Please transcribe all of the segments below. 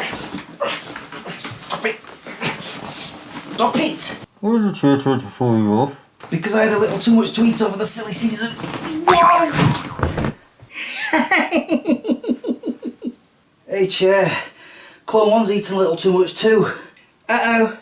Stop it! Stop it! Why did the chair try to fall you off? Because I had a little too much to eat over the silly season. Whoa! Hey chair, Clone 1's eating a little too much too. Uh-oh.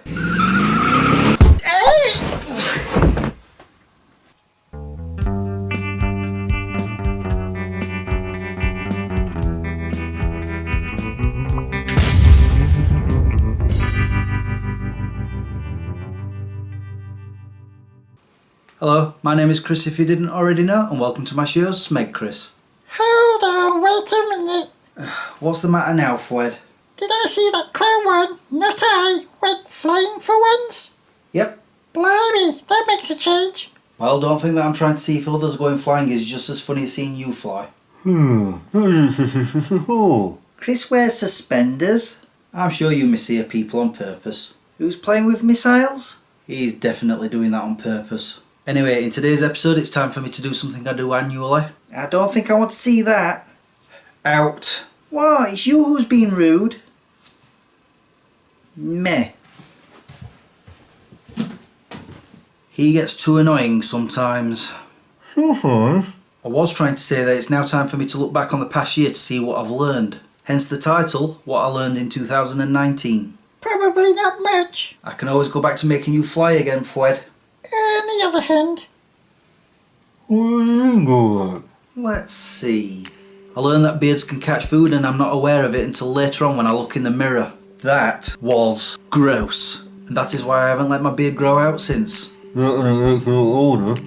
Hello, my name is Chris if you didn't already know, and welcome to my show, Smeg Chris. Hold on, wait a minute. What's the matter now, Fwed? Did I see that Clone 1, not I, went flying for once? Yep. Blimey, that makes a change. Well, don't think that I'm trying to see if others going flying is just as funny as seeing you fly. Chris wears suspenders. I'm sure you mishear people on purpose. Who's playing with missiles? He's definitely doing that on purpose. Anyway, in today's episode it's time for me to do something I do annually. I don't think I want to see that. Out. What? It's you who's being rude. Meh. He gets too annoying sometimes. Sometimes? I was trying to say that it's now time for me to look back on the past year to see what I've learned. Hence the title, What I Learned in 2019. Probably not much. I can always go back to making you fly again, Fwed. On the other hand, What do you mean go back? Let's see. I learned that beards can catch food and I'm not aware of it until later on when I look in the mirror. That was gross. And that is why I haven't let my beard grow out since. That and it makes you look older.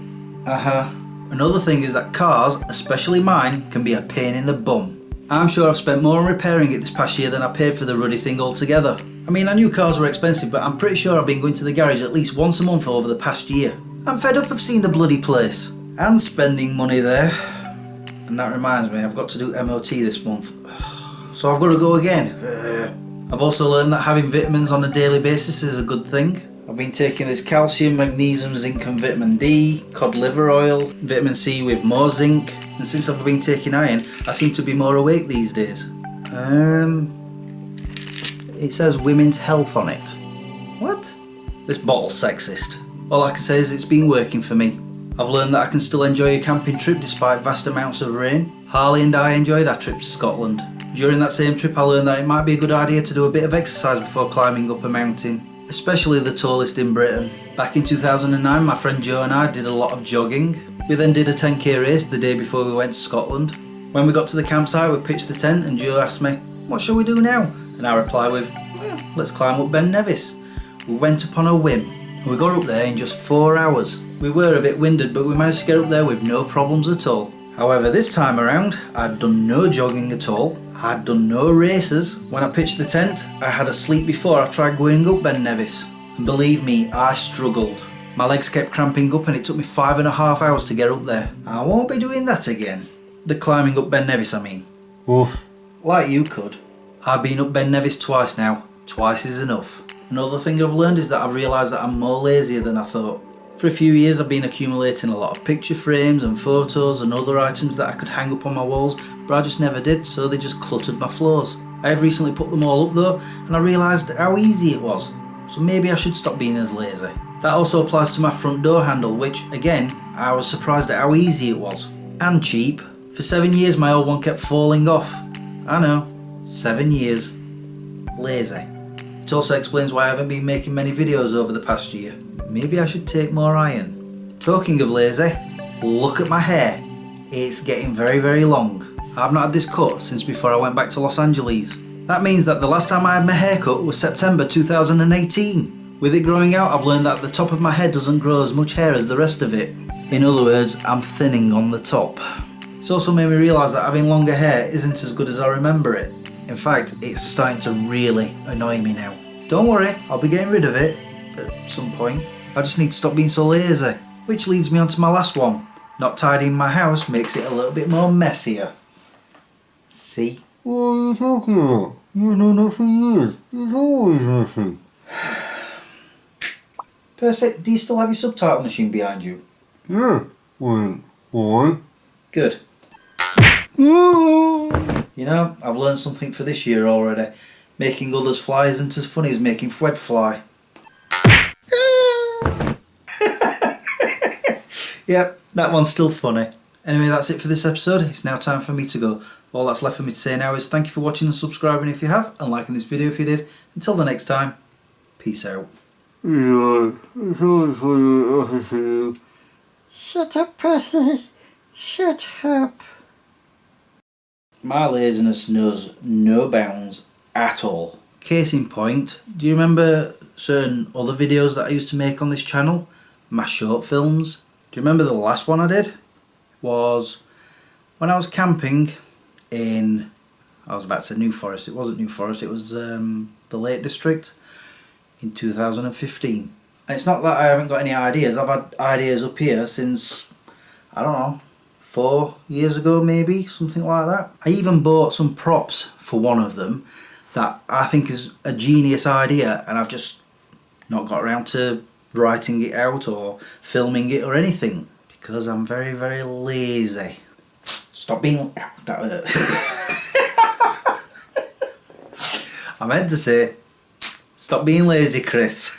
Another thing is that cars, especially mine, can be a pain in the bum. I'm sure I've spent more on repairing it this past year than I paid for the ruddy thing altogether. I mean, I knew cars were expensive, but I'm pretty sure I've been going to the garage at least once a month over the past year. I'm fed up of seeing the bloody place and spending money there. And that reminds me, I've got to do MOT this month. So I've got to go again. I've also learned that having vitamins on a daily basis is a good thing. I've been taking this calcium, magnesium, zinc and vitamin D, cod liver oil, vitamin C with more zinc, and since I've been taking iron, I seem to be more awake these days. It says women's health on it. What? This bottle's sexist. All I can say is it's been working for me. I've learned that I can still enjoy a camping trip despite vast amounts of rain. Harley and I enjoyed our trip to Scotland. During that same trip I learned that it might be a good idea to do a bit of exercise before climbing up a mountain, especially the tallest in Britain. Back in 2009 my friend Joe and I did a lot of jogging. We then did a 10k race the day before we went to Scotland. When we got to the campsite we pitched the tent and Joe asked me, "What shall we do now?" And I replied with, "Let's climb up Ben Nevis." We went upon a whim and we got up there in just 4 hours. We were a bit winded but we managed to get up there with no problems at all. However, this time around I'd done no jogging at all. I'd done no races. When I pitched the tent, I had a sleep before I tried going up Ben Nevis. And believe me, I struggled. My legs kept cramping up and it took me 5.5 hours to get up there. I won't be doing that again. The climbing up Ben Nevis, I mean. Oof. Like you could. I've been up Ben Nevis twice now. Twice is enough. Another thing I've learned is that I've realised that I'm more lazier than I thought. For a few years I've been accumulating a lot of picture frames and photos and other items that I could hang up on my walls, but I just never did, so they just cluttered my floors. I have recently put them all up though, and I realised how easy it was. So maybe I should stop being as lazy. That also applies to my front door handle, which again, I was surprised at how easy it was. And cheap. For 7 years my old one kept falling off. I know, 7 years. Lazy. It also explains why I haven't been making many videos over the past year. Maybe I should take more iron. Talking of lazy, look at my hair. It's getting very, very long. I've not had this cut since before I went back to Los Angeles. That means that the last time I had my hair cut was September 2018. With it growing out, I've learned that the top of my head doesn't grow as much hair as the rest of it. In other words, I'm thinning on the top. It's also made me realise that having longer hair isn't as good as I remember it. In fact, it's starting to really annoy me now. Don't worry, I'll be getting rid of it at some point. I just need to stop being so lazy. Which leads me on to my last one. Not tidying my house makes it a little bit more messier. See? What are you talking about? You've known that for years. It's always messy. Percy, do you still have your subtitle machine behind you? Yeah. Wait, why? Good. You know, I've learned something for this year already. Making others fly isn't as funny as making Fred fly. Yep, that one's still funny. Anyway, that's it for this episode. It's now time for me to go. All that's left for me to say now is thank you for watching and subscribing if you have, and liking this video if you did. Until the next time, peace out. Yeah, it's always funny to you. Shut up, Percy. Shut up. My laziness knows no bounds at all. Case in point, do you remember certain other videos that I used to make on this channel? My short films? Do you remember the last one I did? Was when I was camping in, I was about to say New Forest, it wasn't New Forest, it was the Lake District in 2015. And it's not that I haven't got any ideas, I've had ideas up here since, I don't know, 4 years ago maybe, something like that. I even bought some props for one of them that I think is a genius idea, and I've just not got around to writing it out or filming it or anything because I'm very, very lazy. Stop being... that hurt. I meant to say, stop being lazy, Chris.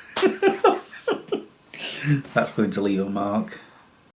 That's going to leave a mark.